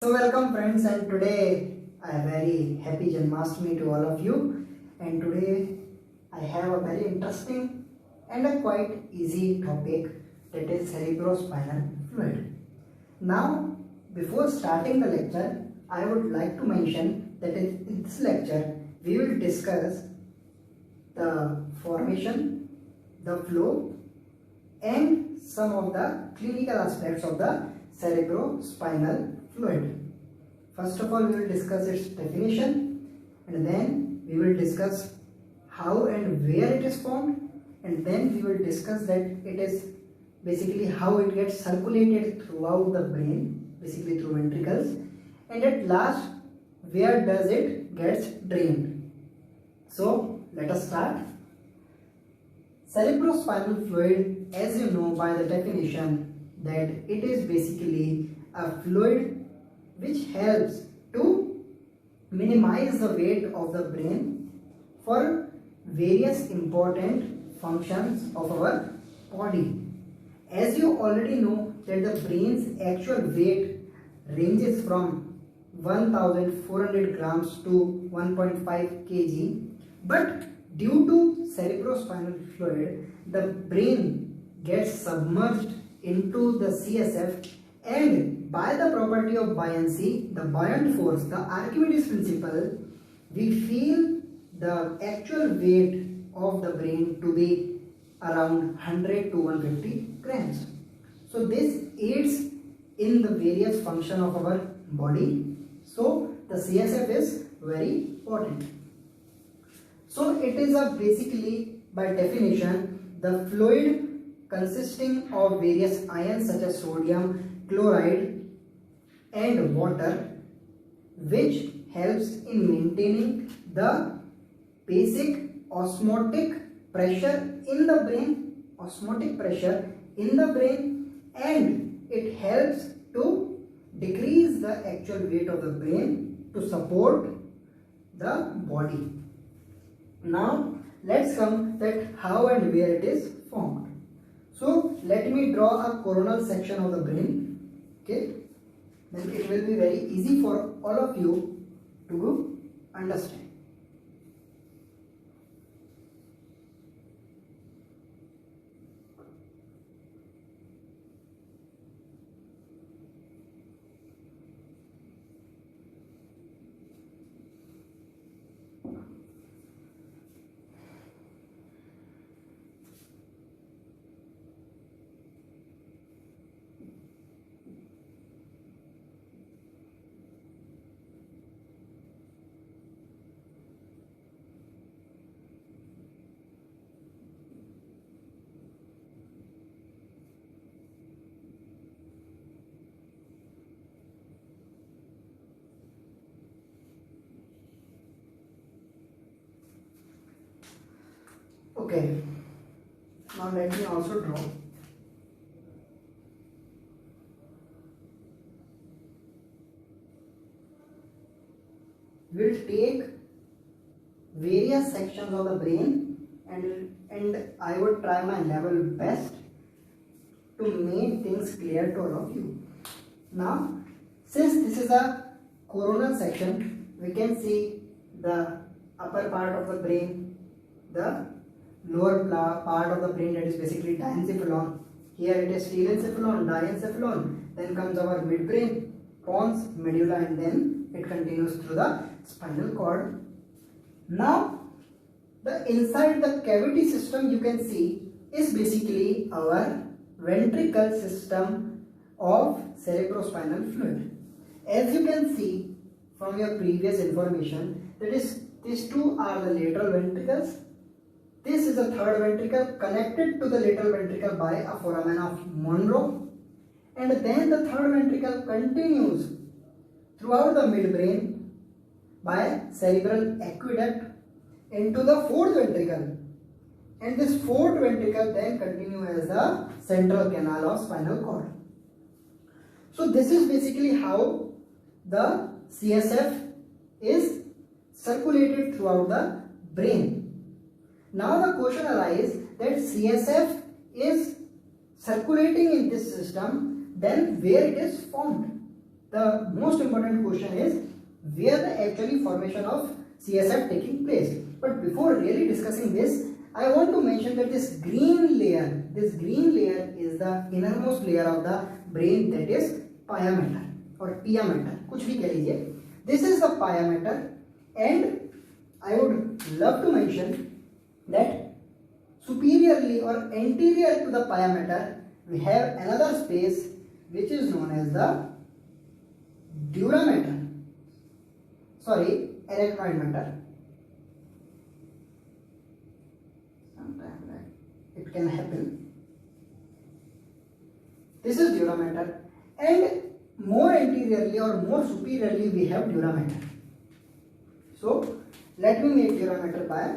So welcome friends, and today I am very happy Janmashtami to all of you, and today I have a very interesting and a quite easy topic, that is cerebrospinal fluid. Now before starting the lecture, I would like to mention that in this lecture we will discuss the formation, the flow and some of the clinical aspects of the cerebrospinal fluid. First of all, we will discuss its definition, and then we will discuss how and where it is formed, and then we will discuss that it is basically how it gets circulated throughout the brain, basically through ventricles, and at last where does it gets drained. So let us start. Cerebrospinal fluid, as you know by the definition, that it is basically a fluid which helps to minimize the weight of the brain for various important functions of our body. As you already know that the brain's actual weight ranges from 1400 grams to 1.5 kg, but due to cerebrospinal fluid, the brain gets submerged into the CSF, and by the property of buoyancy, the buoyant force, the Archimedes principle, we feel the actual weight of the brain to be around 100 to 150 grams. So this aids in the various function of our body. So the CSF is very important. So it is a basically, by definition, the fluid consisting of various ions such as sodium, chloride and water, which helps in maintaining the basic osmotic pressure in the brain, and it helps to decrease the actual weight of the brain to support the body. Now let's come that how and where it is formed. So let me draw a coronal section of the brain. Okay, then it will be very easy for all of you to understand. Okay, now let me also draw. We'll take various sections of the brain, and I would try my level best to make things clear to all of you. Now, since this is a coronal section, we can see the upper part of the brain, the lower part of the brain, that is basically diencephalon. Here it is telencephalon, diencephalon. Then comes our midbrain, pons, medulla, and then it continues through the spinal cord. Now, the inside the cavity system you can see is basically our ventricle system of cerebrospinal fluid. As you can see from your previous information, that is, these two are the lateral ventricles. This is the third ventricle connected to the lateral ventricle by a foramen of Monro, and then the third ventricle continues throughout the midbrain by cerebral aqueduct into the fourth ventricle, and this fourth ventricle then continues as the central canal of spinal cord. So this is basically how the CSF is circulated throughout the brain. Now the question arises that CSF is circulating in this system, then where it is formed. the most important question is where the actually formation of CSF taking place. But before really discussing this, I want to mention that this green layer is the innermost layer of the brain, that is pia mater or pia mater, कुछ भी कह लीजिए. This is the pia mater, and I would love to mention that superiorly or anterior to the pia mater we have another space which is known as the dura mater. Sorry, arachnoid mater. Sometimes it can happen. This is dura mater, and more anteriorly or more superiorly we have dura mater. So let me make dura mater by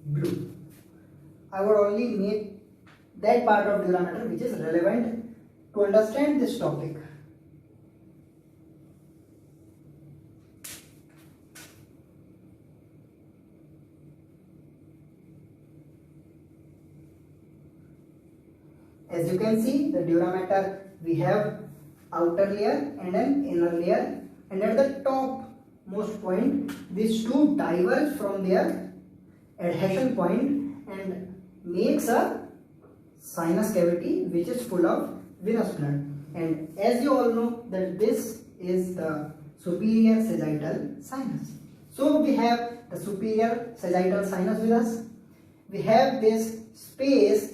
blue. I would only make that part of dura mater which is relevant to understand this topic. As you can see, the dura mater, we have outer layer and an inner layer, and at the top most point these two diverge from their adhesion point and makes a sinus cavity which is full of venous blood. And as you all know that this is the superior sagittal sinus. So we have the superior sagittal sinus with us. We have this space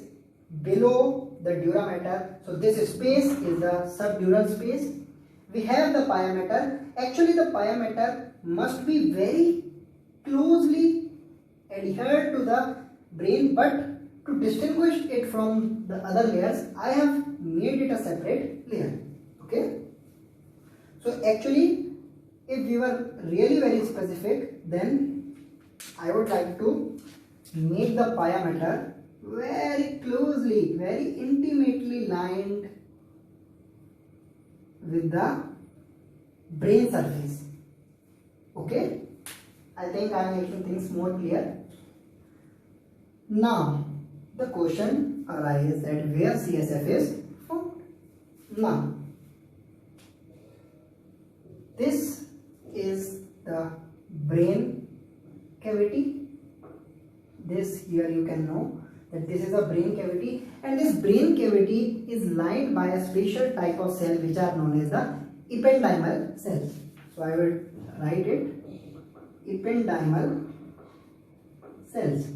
below the dura mater. So this space is the subdural space. We have the pia mater. Actually the pia mater must be very closely adhered to the brain, but to distinguish it from the other layers, I have made it a separate layer. Okay. So actually, if we were really very specific, then I would like to make the pia mater very closely, very intimately lined with the brain surface. Okay. I think I am making things more clear. Now, the question arises that where CSF is found. Now, this is the brain cavity. This here you can know that this is a brain cavity, and this brain cavity is lined by a special type of cell which are known as the ependymal cells. So I will write it, ependymal cells.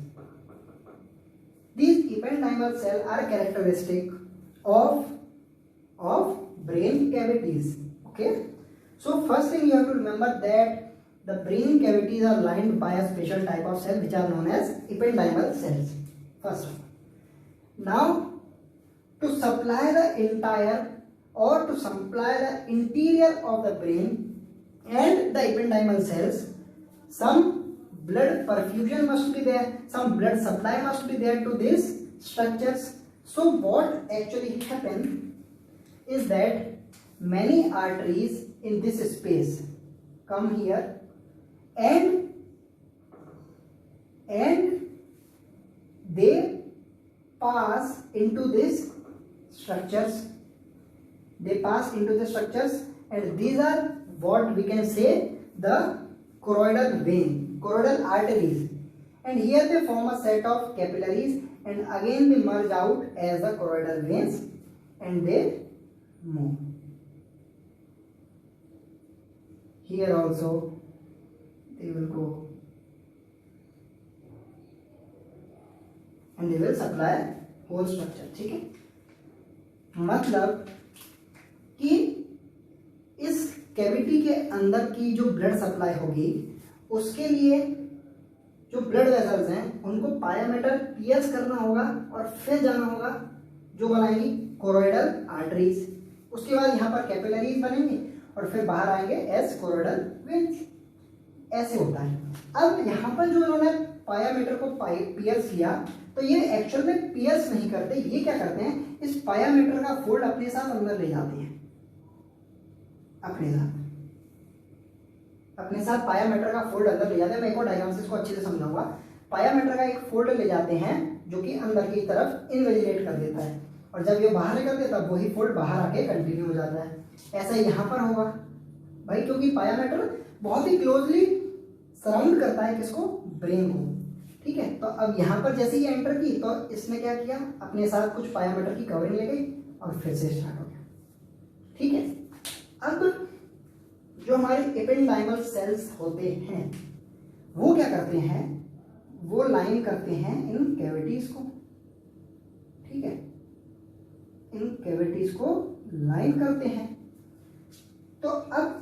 These ependymal cells are characteristic of brain cavities. Okay. So first thing you have to remember that the brain cavities are lined by a special type of cell which are known as ependymal cells. First of all. Now, to supply the entire or to supply the interior of the brain and the ependymal cells, some blood perfusion must be there, some blood supply must be there to these structures. So what actually happens is that many arteries in this space come here and they pass into these structures. They pass into the structures, and these are what we can say the choroidal vein, choroidal arteries. And here they form a set of capillaries, and again they merge out as the choroidal veins, and they move. Here also they will go and they will supply whole structure. ठीक है, मतलब कि इस cavity के अंदर की जो blood supply होगी उसके लिए जो ब्लड वेसल्स हैं उनको पाया मेटर पियर्स करना होगा और फिर जाना होगा जो बनाएंगी कोरोइडल आर्टरीज. उसके बाद यहाँ पर कैपिलरीज बनेंगे और फिर बाहर आएंगे एज कोरोइडल वेन्स. ऐसे होता है. अब यहाँ पर जो इन्होंने पाया मीटर को पियर्स किया तो ये एक्चुअल में पियर्स नहीं करते. ये क्या करते हैं, इस पाया मीटर का फोल्ड अपने साथ अंदर ले जाते हैं. अपने साथ पाया मीटर का फोल्ड अंदर ले जाते हैं. मैं एक और डायग्राम से इसको अच्छे से समझाऊंगा. पाया मीटर का एक फोल्ड ले जाते हैं जो कि अंदर की तरफ इनवेजिनेट कर देता है, और जब ये बाहर निकलते तब वही फोल्ड बाहर आके कंटिन्यू हो जाता है. ऐसा यहाँ पर होगा. भाई, क्योंकि पाया मैटर बहुत ही क्लोजली सराउंड करता है किसको, ब्रेन को। ठीक है, तो अब यहाँ पर जैसे ही एंटर की तो इसने क्या किया, अपने साथ कुछ पाया मैटर की कवरिंग ले गई और फिर से स्टार्ट हो गया। ठीक है, अब जो हमारे एपेंडाइमल सेल्स होते हैं वो क्या करते हैं, वो लाइन करते हैं इन कैविटीज को। ठीक है, इन कैविटीज को लाइन करते हैं। तो अब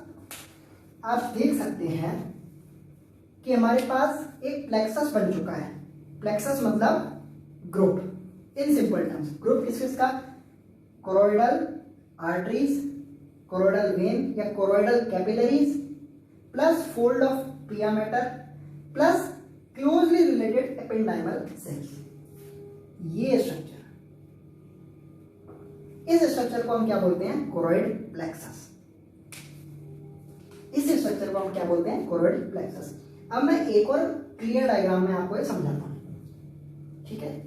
आप देख सकते हैं कि हमारे पास एक प्लेक्सस बन चुका है। प्लेक्सस मतलब ग्रुप, इन सिंपल टर्म्स ग्रुप किसका, कोरोइडल आर्टरीज, कोरोइडल वेन या choroidal capillaries plus fold of pia mater plus closely related ependymal cells. ये स्ट्रक्चर, इस स्ट्रक्चर को हम क्या बोलते हैं, कोरोइड प्लेक्सस। इस स्ट्रक्चर को हम क्या बोलते हैं, कोरोइड प्लेक्सस। अब मैं एक और क्लियर डायग्राम में आपको ये समझाता हूं। ठीक है,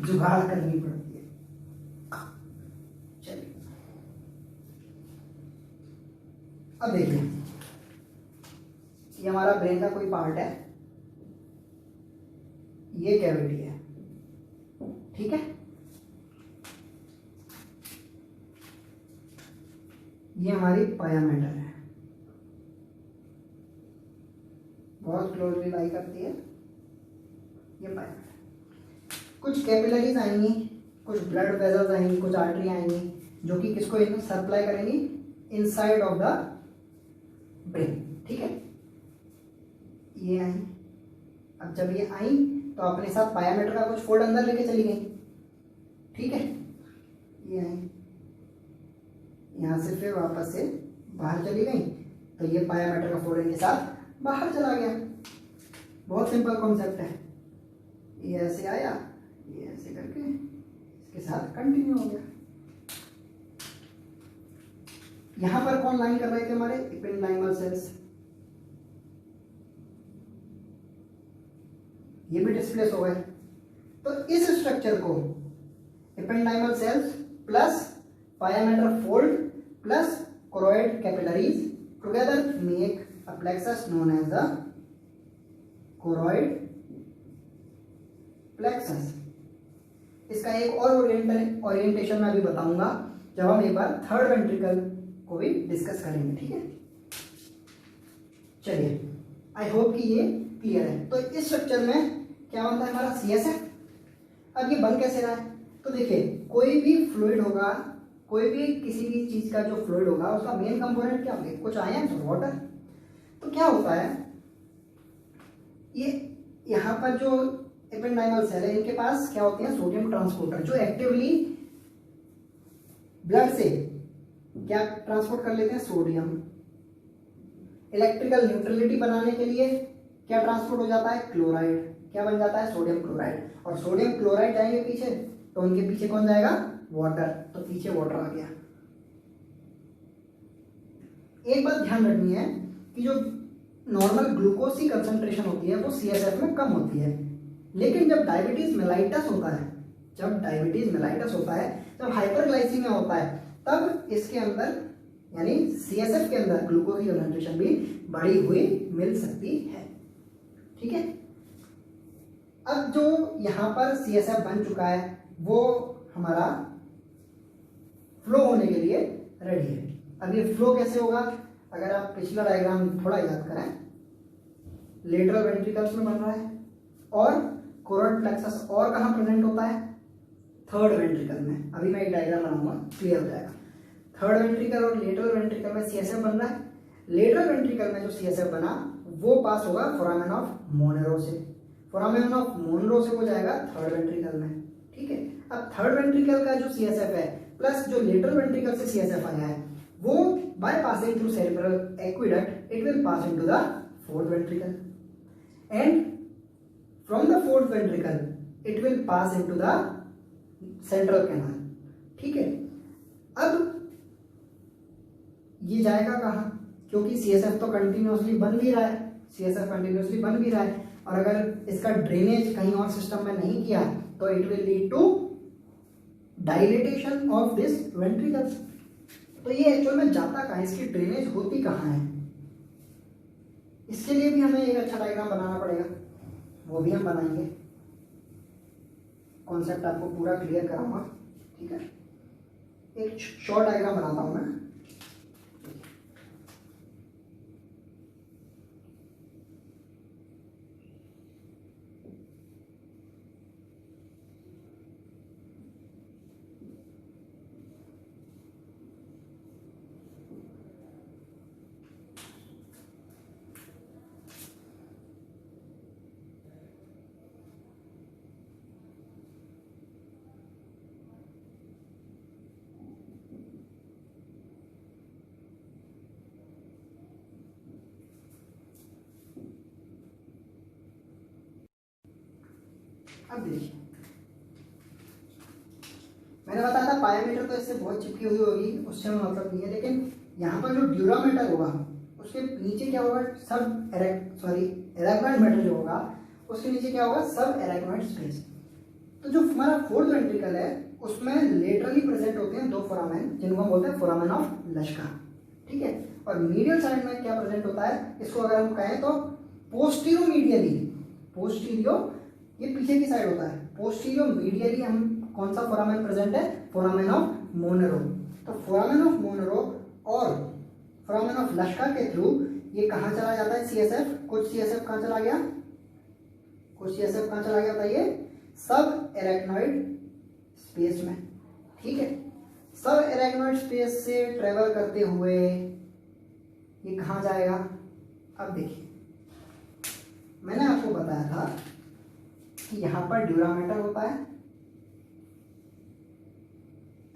जुगाड़ करनी पड़ती है। चलिए अब देखिए, ये हमारा ब्रेन का कोई पार्ट है, ये कैविटी है। ठीक है, ये हमारी पाया मैटर है, बहुत क्लोजली लाई करती है ये पाया मैटर। कुछ कैपिलरीज आएंगी, कुछ ब्लड वेजल्स आएंगी, कुछ आर्टरी आएंगी जो कि किसको सप्लाई करेंगी, इनसाइड ऑफ द ब्रेन। ठीक है, ये आई। अब जब ये आई तो अपने साथ पाया मैटर का कुछ फोल्ड अंदर लेके चली गई। ठीक है, ये आई, यहां से फिर वापस से बाहर चली गई, तो ये पाया मैटर का फोल्ड इनके साथ बाहर चला गया। बहुत सिंपल कॉन्सेप्ट है। ये ऐसे आया, ये ऐसे करके इसके साथ कंटिन्यू हो गया। यहां पर कौन लाइन कर रहे थे, हमारे एपेंडाइमल सेल्स। ये भी डिस्प्लेस हो गए। तो इस स्ट्रक्चर को ependymal cells plus pia mater fold plus choroid capillaries together make a plexus known as the choroid plexus. इसका एक और ओरिएंटेशन मैं अभी बताऊंगा जब हम एक बार थर्ड वेंट्रिकल को भी डिस्कस करेंगे। ठीक है, चलिए आई होप कि ये क्लियर है। तो इस स्ट्रक्चर में क्या बनता है हमारा, सीएसएफ। अब ये बन कैसे रहा है, तो देखिए कोई भी फ्लूइड होगा, कोई भी किसी भी चीज का जो फ्लूइड होगा उसका मेन कंपोनेंट क्या होगा, कुछ आयंस और वाटर। तो क्या होता है, ये यहाँ पर जो एपेंडाइमल सेल है इनके पास क्या होते हैं, सोडियम ट्रांसपोर्टर, जो एक्टिवली ब्लड से क्या ट्रांसपोर्ट कर लेते हैं, सोडियम। इलेक्ट्रिकल न्यूट्रलिटी बनाने के लिए क्या ट्रांसपोर्ट हो जाता है, क्लोराइड। क्या बन जाता है, सोडियम क्लोराइड। और सोडियम क्लोराइड जाएंगे पीछे, तो उनके पीछे कौन जाएगा, वाटर। तो पीछे वाटर आ गया। एक बात ध्यान रखनी है कि जो नॉर्मल ग्लूकोज की कंसंट्रेशन होती है वो सीएसएफ में कम होती है, लेकिन जब डायबिटीज मेलाइटस होता है, जब हाइपरग्लाइसीमिया होता है, तब इसके अंदर यानी सीएसएफ के अंदर ग्लूकोज की कंसंट्रेशन भी बढ़ी हुई मिल सकती है। ठीक है, अब जो यहाँ पर सीएसएफ बन चुका है वो हमारा फ्लो होने के लिए रेडी है। अब ये फ्लो कैसे होगा, अगर आप पिछला डायग्राम थोड़ा याद करें, लेटरल वेंट्रिकल्स में बन रहा है और कोरोइड प्लेक्सस और कहाँ प्रेजेंट होता है, थर्ड वेंट्रिकल में। अभी मैं एक डायग्राम बनाऊंगा, क्लियर हो जाएगा। थर्ड वेंट्रिकल और लेटरल वेंट्रिकल में सीएसएफ बन रहा है। लेटरल वेंट्रिकल में जो सीएसएफ बना वो पास होगा फोरामेन ऑफ मोनेरो से, फोरामेन ऑफ मोनेरो से वो जाएगा थर्ड वेंट्रिकल में। ठीक है, अब थर्ड वेंट्रिकल का जो सीएसएफ है प्लस जो लेटरल वेंट्रिकल से सीएसएफ आया है वो by passing through cerebral aqueduct it will pass into the fourth ventricle and from the fourth ventricle it will pass into the central canal. ठीक है, अब ये जाएगा कहाँ, क्योंकि सीएसएफ तो कंटिन्यूअसली बन भी रहा है, और अगर इसका ड्रेनेज कहीं और सिस्टम में नहीं किया तो it will lead to dilatation of this ventricles. तो ये एक्चुअल में जाता कहाँ है, इसकी ड्रेनेज होती कहाँ है, इसके लिए भी हमें एक अच्छा डायग्राम बनाना पड़ेगा, वो भी हम बनाएंगे। कॉन्सेप्ट आपको पूरा क्लियर कराऊंगा, ठीक है। एक शॉर्ट डायग्राम बनाता हूं मैं। अब देखिए, मैंने बताया था पायोमीटर तो इससे बहुत चिपकी हुई होगी, उससे हमें मतलब नहीं है, लेकिन यहाँ पर जो ड्यूरामीटर होगा उसके नीचे क्या होगा, सब एराग्नॉइड मेटल जो होगा उसके नीचे क्या होगा, सब एराग्नॉइड स्पेस। तो जो हमारा फोर्थ वेंट्रिकल है उसमें लेटरली प्रेजेंट होते हैं दो फोरामेन, जिनको हम बोलते हैं फोरामेन ऑफ लश्का, ठीक है। और मीडियल साइड में क्या प्रेजेंट होता है, इसको अगर हम कहें तो पोस्टीरियो मीडियली, पोस्टीरियो ये पीछे की साइड होता है, पोस्टीरियो मीडियली हम कौन सा फोरामेन प्रेजेंट है, फोरामेन ऑफ मोनेरो। तो फोरामेन ऑफ मोनेरो और फोरामेन ऑफ लश्का के थ्रू ये कहाँ चला जाता है, सीएसएफ। कुछ सीएसएफ कहाँ चला गया, कुछ सीएसएफ कहाँ चला गया बताइए, सब एराक्नॉइड स्पेस में, ठीक है। सब एराक्नॉइड स्पेस से ट्रेवल करते हुए ये कहाँ जाएगा। अब देखिए, मैंने आपको बताया था कि यहाँ पर ड्यूरामीटर होता है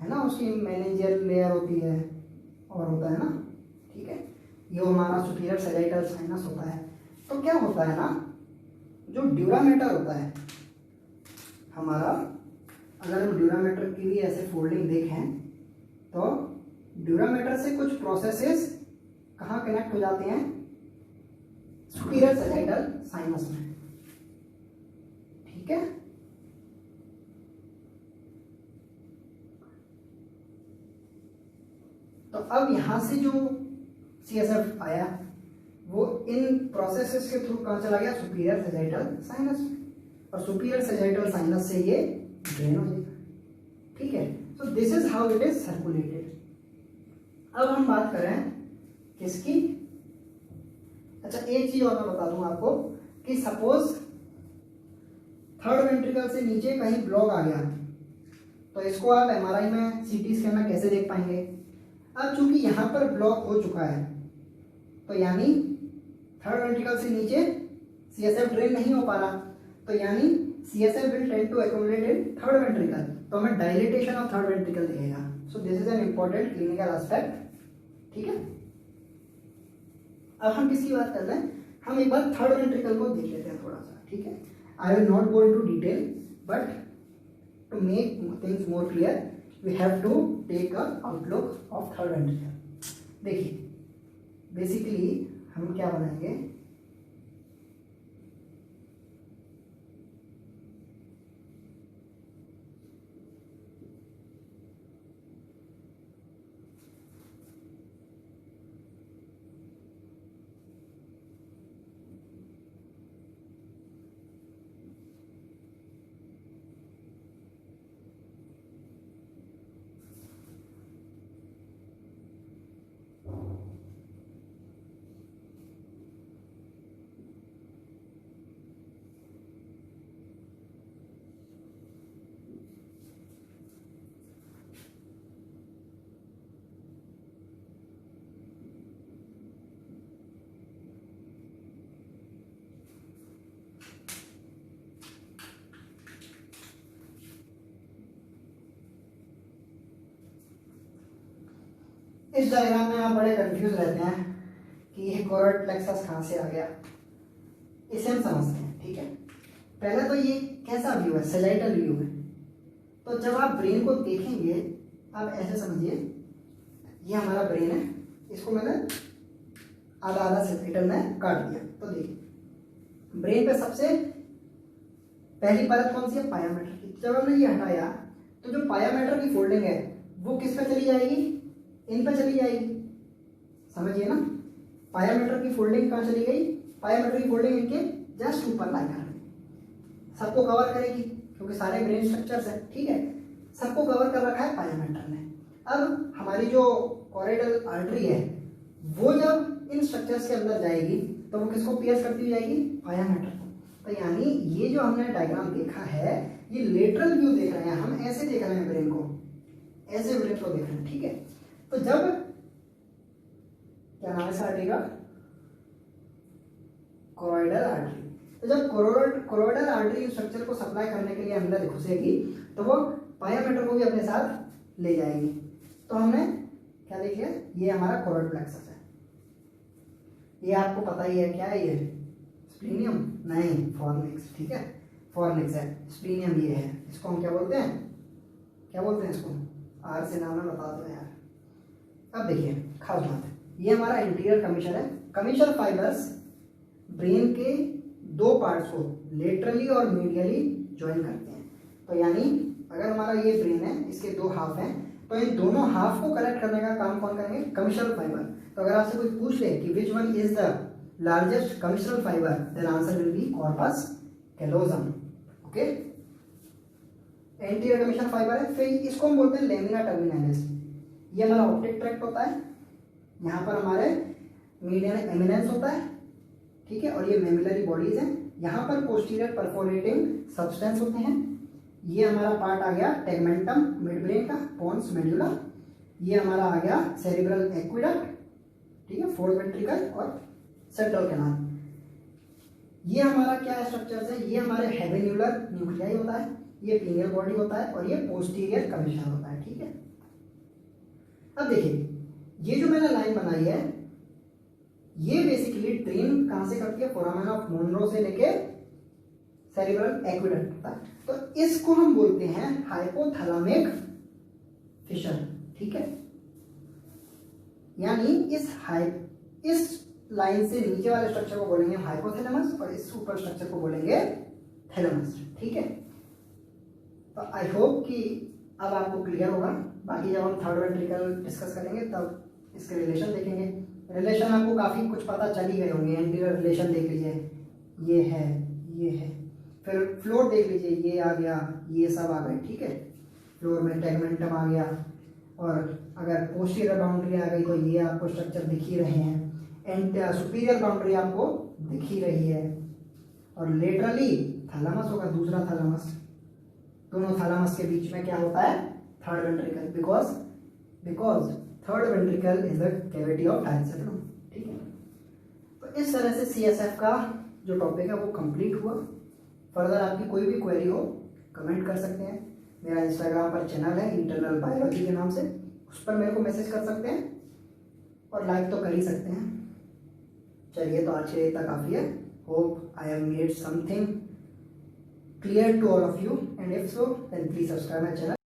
ना, उसकी मेनिंजियल लेयर होती है और होता है ना, ठीक है। ये हमारा सुपीरियर सैजिटल साइनस होता है। तो क्या होता है ना, जो ड्यूरामीटर होता है हमारा, अगर हम ड्यूरामीटर की भी ऐसे फोल्डिंग देखें तो ड्यूरामीटर से कुछ प्रोसेसेस कहाँ कनेक्ट हो जाते हैं, सुपीरियर सैजिटल साइनस में, ठीक है। तो अब यहां से जो सीएसएफ आया वो इन प्रोसेसेस के थ्रू कहां चला गया, सुपीरियर सैजिटल साइनस में, और सुपीरियर सैजिटल साइनस से ये ड्रेन हो जाएगा, ठीक है। सो this is how it is circulated. अब हम बात करें किसकी, अच्छा एक चीज और मैं बता दूं आपको कि सपोज थर्ड वेंट्रिकल से नीचे कहीं ब्लॉक आ गया तो इसको आप एमआरआई में, सीटी स्कैन में कैसे देख पाएंगे। अब चूंकि यहां पर ब्लॉक हो चुका है तो यानी थर्ड वेंट्रिकल से नीचे सीएसएफ ड्रेन नहीं हो पा रहा, तो यानी CSF will tend to accumulate in third ventricle, तो हमें डायलेटेशन ऑफ थर्ड वेंट्रिकल दिखेगा। So this is an important clinical aspect, ठीक है। अब हम किसकी बात कर रहे हैं, हम एक बार थर्ड वेंट्रिकल को देख लेते हैं थोड़ा सा, ठीक है। I will not go into detail, but to make things more clear we have to take a outlook of third ventricle. देखिए बेसिकली हम क्या बनाएंगे, इस डायग्राम में आप बड़े कंफ्यूज रहते हैं कि ये कोरड प्लेक्सस कहाँ से आ गया, इसे हम समझते हैं, ठीक है। पहले तो ये कैसा व्यू है, सैजिटल व्यू है। तो जब आप ब्रेन को देखेंगे आप ऐसे समझिए, ये हमारा ब्रेन है, इसको मैंने आधा आधा सेपरेटर में काट दिया। तो देखिए ब्रेन पे सबसे पहली परत कौन सी है? पायामेटर की। जब हमने ये हटाया तो जो पायामेटर की फोल्डिंग है वो किस पे चली जाएगी? इन पे चली जाएगी, समझिए ना। पायामेटर की फोल्डिंग कहाँ चली गई? पायामेटर की फोल्डिंग इनके जस्ट ऊपर लाई कर रही, सबको कवर करेगी क्योंकि सारे ब्रेन स्ट्रक्चर्स हैं, ठीक है, सबको कवर कर रखा है पायामेटर ने। अब हमारी जो कॉरिडल आर्टरी है वो जब इन स्ट्रक्चर्स के अंदर जाएगी तो वो किसको पियर्स करती हुई जाएगी? पायामेटर को। तो यानी ये जो हमने डायग्राम देखा है ये लेटरल व्यू देख रहे हैं हम, ऐसे देख रहे हैं ब्रेन को, ऐसे ब्रेन को देख रहे हैं, ठीक है। तो जब क्या नाम है इस आर्टरी का? Corriedale artery. तो जब कॉरिडल आर्टरी स्ट्रक्चर को सप्लाई करने के लिए अंदर घुसेगी तो वो पायामेटर को भी अपने साथ ले जाएगी। तो हमने क्या देख लिया? ये हमारा कॉर्ड प्लेक्सस है। ये आपको पता ही है क्या है, ये स्प्लीनियम नहीं, फॉर्निक्स, ठीक है, फॉर्निक्स है, स्प्लीनियम ये है। इसको हम क्या बोलते हैं? क्या बोलते हैं इसको? आर से नाम है, बता दो यार। अब देखिए खास बात है, ये हमारा इंटीरियर कमीशन है। कमीशन फाइबर्स ब्रेन के दो पार्ट्स को लेटरली और मीडियली ज्वाइन करते हैं। तो यानी अगर हमारा ये ब्रेन है, इसके दो हाफ हैं, तो इन दोनों हाफ को कनेक्ट करने का काम कौन करेंगे? Commissural fibre. तो अगर आपसे कोई पूछ ले कि which one is the largest commissural fibre, then answer will be corpus callosum. Okay, anterior commissural fibre है। फिर इसको हम बोलते हैं लेमिना टर्मिनालिस। ये हमारा ऑप्टिक ट्रैक्ट होता है, यहाँ पर हमारे मीडियन एमिनेंस होता है, ठीक है, और ये मेमिलरी बॉडीज हैं। यहाँ पर पोस्टीरियर परफोरेटिंग सब्सटेंस होते हैं। ये हमारा पार्ट आ गया टेगमेंटम मिड ब्रेन का, पोन्स मेडुला। ये हमारा आ गया सेरिब्रल एक्विडक्ट, ठीक है, फोर्थ वेंट्रिकल और सेंट्रल कैनाल। ये हमारा क्या स्ट्रक्चर्स है? ये हमारे हेवेन्युलर न्यूक्लियाई होता है, ये पीनियल बॉडी होता है और ये पोस्टीरियर कमीशन होता है, ठीक है। अब देखिए ये जो मैंने लाइन बनाई है ये बेसिकली ट्रेन कहां से करती है? फोरामेन ऑफ मोनरो से लेके सेरिब्रल एक्विडक्ट होता है। तो इसको हम बोलते हैं हाइपोथैलेमिक फिशर, ठीक है। यानी इस लाइन से नीचे वाले स्ट्रक्चर को बोलेंगे हाइपोथैलेमस और इस ऊपर स्ट्रक्चर को बोलेंगे थैलेमस, ठीक है। तो आई होप कि अब आपको क्लियर होगा। बाकी जब हम थर्ड वेंट्रिकल डिस्कस करेंगे तब इसके रिलेशन देखेंगे। रिलेशन आपको काफ़ी कुछ पता चल ही गए होंगे। एंटीरियर रिलेशन देख लीजिए, ये है, ये है। फिर फ्लोर देख लीजिए, ये आ गया, ये सब आ गए, ठीक है। फ्लोर में टेगमेंटम आ गया, और अगर पोस्टीरियर बाउंड्री आ गई तो ये आपको स्ट्रक्चर दिख ही रहे हैं। एंड सुपीरियर बाउंड्री आपको दिख ही रही है, और लेटरली थैलेमस होगा, दूसरा थैलेमस। दोनों थैलेमस के बीच में क्या होता है? Third ventricle, because third ventricle is the cavity of diencephalon, ठीक है। तो इस तरह से सीएसएफ का जो टॉपिक है वो कंप्लीट हुआ। फर्दर आपकी कोई भी क्वेरी हो कमेंट कर सकते हैं। मेरा इंस्टाग्राम पर चैनल है इंटरनल बायोलॉजी के नाम से, उस पर मेरे को मैसेज कर सकते हैं और लाइक तो कर ही सकते हैं। चलिए, तो आज के लिए इतना काफ़ी है। Hope I have made something clear to all of you, and if so then please subscribe my channel.